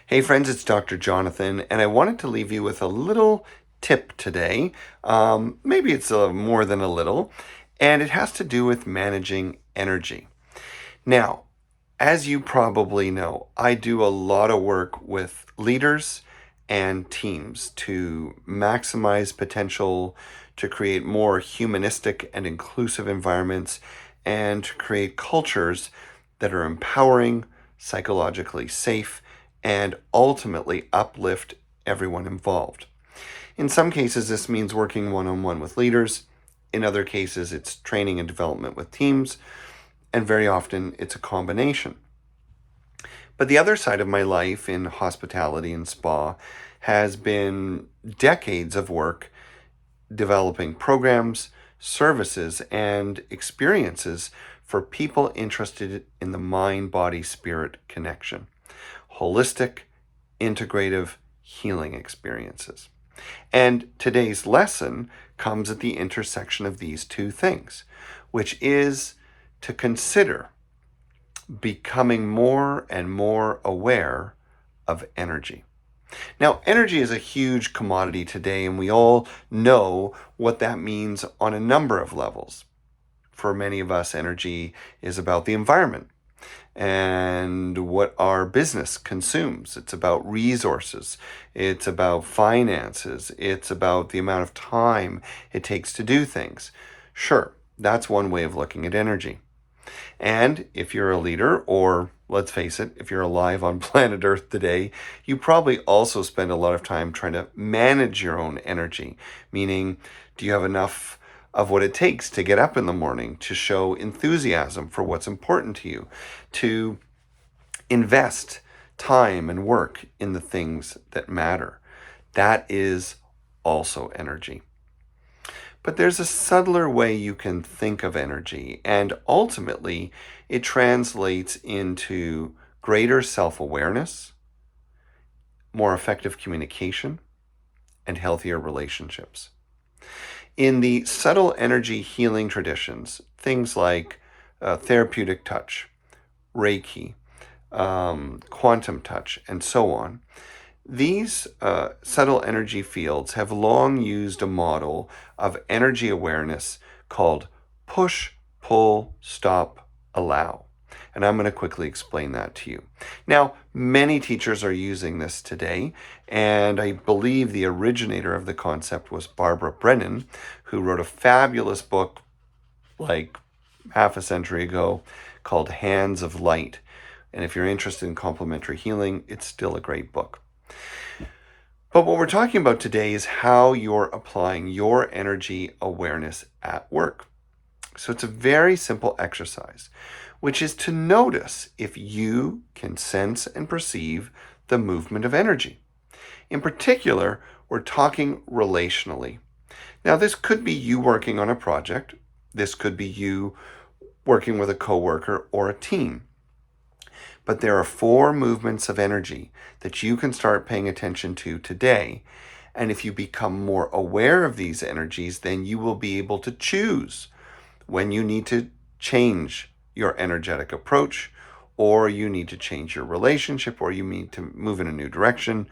Hey friends, it's Dr. Jonathan, and I wanted to leave you with a little tip today. Maybe it's more than a little, and it has to do with managing energy. Now, as you probably know, I do a lot of work with leaders and teams to maximize potential, to create more humanistic and inclusive environments, and to create cultures that are empowering, psychologically safe, and ultimately uplift everyone involved. In some cases, this means working one on one with leaders. In other cases, it's training and development with teams. And very often, it's a combination. But the other side of my life in hospitality and spa has been decades of work developing programs, services, and experiences for people interested in the mind body spirit connection. Holistic, integrative healing experiences. And today's lesson comes at the intersection of these two things, which is to consider becoming more and more aware of energy. Now, energy is a huge commodity today, and we all know what that means on a number of levels. For many of us, energy is about the environment and what our business consumes. It's about resources. It's about finances. It's about the amount of time it takes to do things. Sure, that's one way of looking at energy. And if you're a leader, or let's face it, if you're alive on planet Earth today, you probably also spend a lot of time trying to manage your own energy. Meaning, do you have enough of what it takes to get up in the morning, to show enthusiasm for what's important to you, to invest time and work in the things that matter? That is also energy. But there's a subtler way you can think of energy, and ultimately it translates into greater self-awareness, more effective communication, and healthier relationships. In the subtle energy healing traditions, things like therapeutic touch, Reiki, quantum touch, and so on, these subtle energy fields have long used a model of energy awareness called push, pull, stop, allow. And I'm going to quickly explain that to you. Now, many teachers are using this today, and I believe the originator of the concept was Barbara Brennan, who wrote a fabulous book like half a century ago called Hands of Light. And if you're interested in complementary healing, it's still a great book. But what we're talking about today is how you're applying your energy awareness at work. So it's a very simple exercise, which is to notice if you can sense and perceive the movement of energy. In particular, we're talking relationally. Now, this could be you working on a project. This could be you working with a coworker or a team. But there are 4 movements of energy that you can start paying attention to today. And if you become more aware of these energies, then you will be able to choose when you need to change your energetic approach, or you need to change your relationship, or you need to move in a new direction,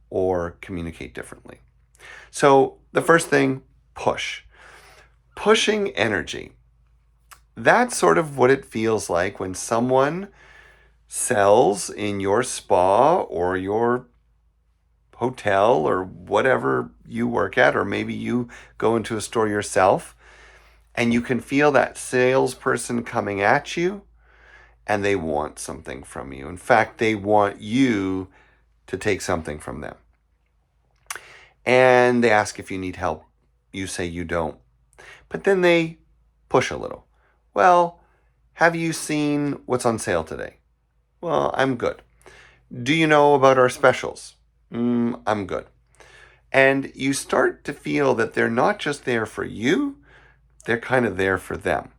or communicate differently. So the first thing, push. Pushing energy. That's sort of what it feels like when someone sells in your spa or your hotel or whatever you work at, or maybe you go into a store yourself, and you can feel that salesperson coming at you, and they want something from you. In fact, they want you to take something from them. And they ask if you need help. You say you don't. But then they push a little. Well, have you seen what's on sale today? Well, I'm good. Do you know about our specials? I'm good. And you start to feel that they're not just there for you, they're kind of there for them.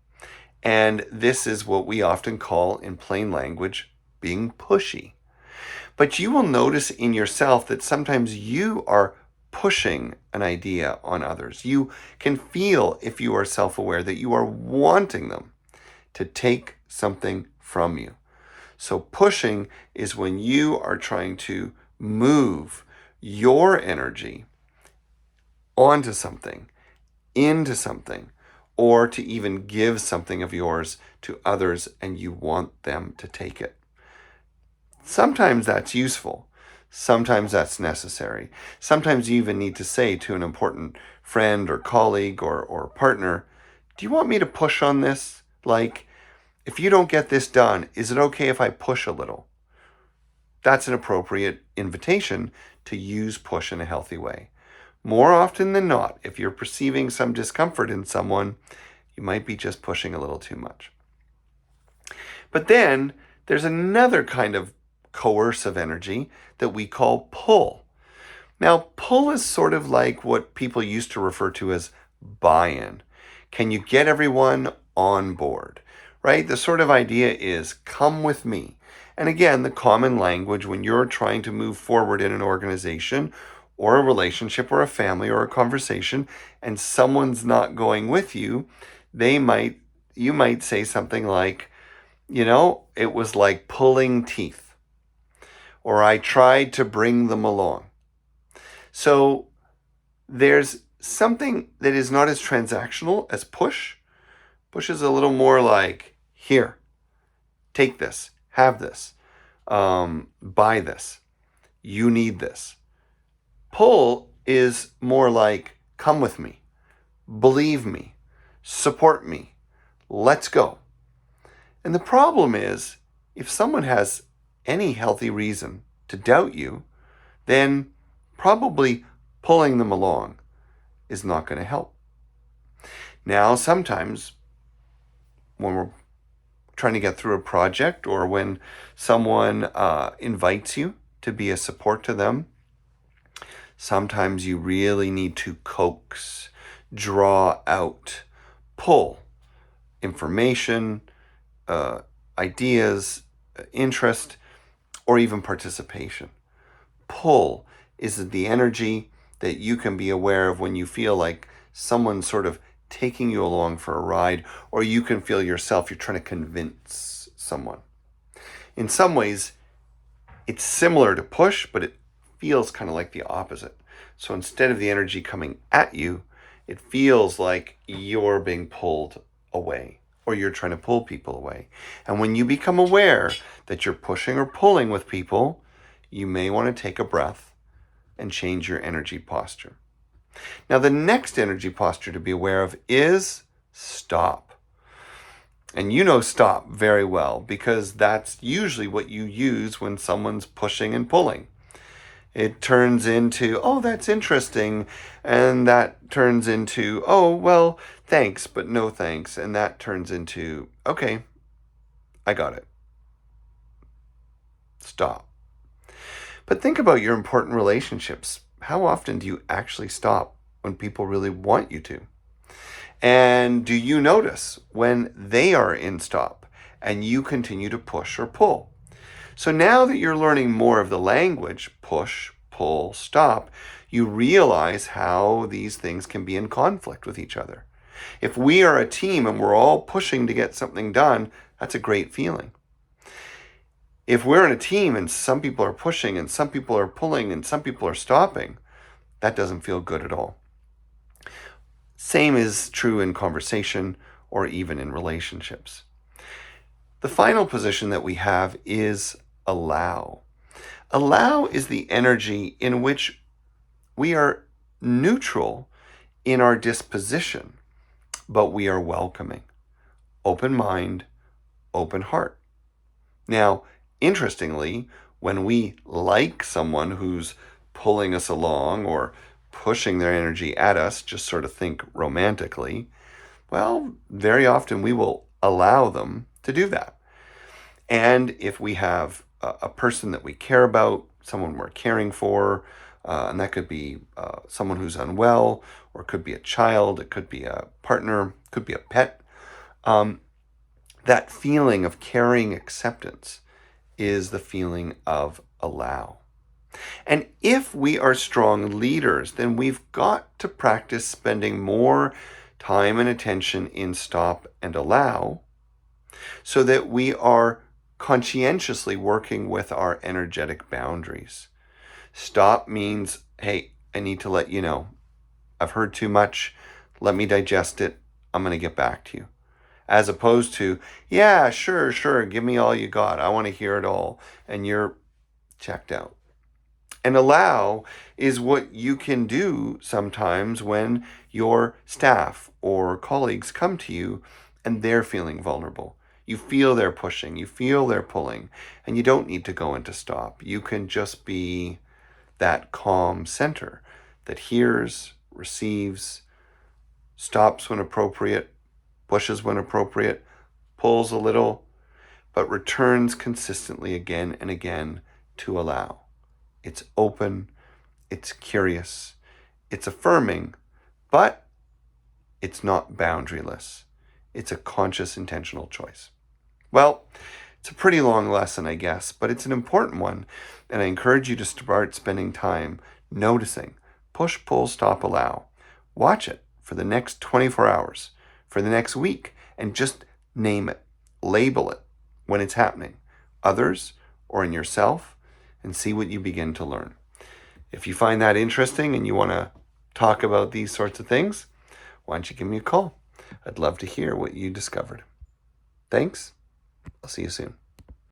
And this is what we often call, in plain language, being pushy. But you will notice in yourself that sometimes you are pushing an idea on others. You can feel, if you are self-aware, that you are wanting them to take something from you. So pushing is when you are trying to move your energy onto something, into something, or to even give something of yours to others and you want them to take it. Sometimes that's useful. Sometimes that's necessary. Sometimes you even need to say to an important friend or colleague or partner, do you want me to push on this? Like, if you don't get this done, is it okay if I push a little? That's an appropriate invitation to use push in a healthy way. More often than not, if you're perceiving some discomfort in someone, you might be just pushing a little too much. But then there's another kind of coercive energy that we call pull. Now, pull is sort of like what people used to refer to as buy-in. Can you get everyone on board, right? The sort of idea is come with me. And again, the common language when you're trying to move forward in an organization or a relationship or a family or a conversation and someone's not going with you, you might say something like, it was like pulling teeth, or I tried to bring them along. So there's something that is not as transactional as push. Push is a little more like, here, take this, have this, buy this, you need this. Pull is more like, come with me, believe me, support me, let's go. And the problem is, if someone has any healthy reason to doubt you, then probably pulling them along is not going to help. Now, sometimes when we're trying to get through a project or when someone invites you to be a support to them, sometimes you really need to coax, draw out, pull information, ideas, interest, or even participation. Pull is the energy that you can be aware of when you feel like someone's sort of taking you along for a ride, or you can feel yourself, you're trying to convince someone. In some ways, it's similar to push, but it feels kind of like the opposite. So instead of the energy coming at you, it feels like you're being pulled away, or you're trying to pull people away. And when you become aware that you're pushing or pulling with people, you may want to take a breath and change your energy posture. Now, the next energy posture to be aware of is stop. And you know stop very well because that's usually what you use when someone's pushing and pulling. It turns into, oh, that's interesting. And that turns into, oh, well, thanks, but no thanks. And that turns into, okay, I got it. Stop. But think about your important relationships. How often do you actually stop when people really want you to? And do you notice when they are in stop and you continue to push or pull? So now that you're learning more of the language, push, pull, stop, you realize how these things can be in conflict with each other. If we are a team and we're all pushing to get something done, that's a great feeling. If we're in a team and some people are pushing and some people are pulling and some people are stopping, that doesn't feel good at all. Same is true in conversation or even in relationships. The final position that we have is allow. Allow is the energy in which we are neutral in our disposition, but we are welcoming. Open mind, open heart. Now, interestingly, when we like someone who's pulling us along or pushing their energy at us, just sort of think romantically, well, very often we will allow them to do that. And if we have a person that we care about, someone we're caring for, and that could be someone who's unwell, or it could be a child, it could be a partner, it could be a pet, that feeling of caring acceptance is the feeling of allow. And if we are strong leaders, then we've got to practice spending more time and attention in stop and allow so that we are conscientiously working with our energetic boundaries. Stop means, hey, I need to let you know. I've heard too much. Let me digest it. I'm going to get back to you. As opposed to, yeah, sure, give me all you got. I want to hear it all. And you're checked out. And allow is what you can do sometimes when your staff or colleagues come to you and they're feeling vulnerable. You feel they're pushing, you feel they're pulling, and you don't need to go into stop. You can just be that calm center that hears, receives, stops when appropriate, pushes when appropriate, pulls a little, but returns consistently again and again to allow. It's open, it's curious, it's affirming, but it's not boundaryless. It's a conscious, intentional choice. Well, it's a pretty long lesson, I guess, but it's an important one, and I encourage you to start spending time noticing. Push, pull, stop, allow. Watch it for the next 24 hours, for the next week, and just name it, label it when it's happening, others or in yourself, and see what you begin to learn. If you find that interesting and you want to talk about these sorts of things, why don't you give me a call? I'd love to hear what you discovered. Thanks. I'll see you soon.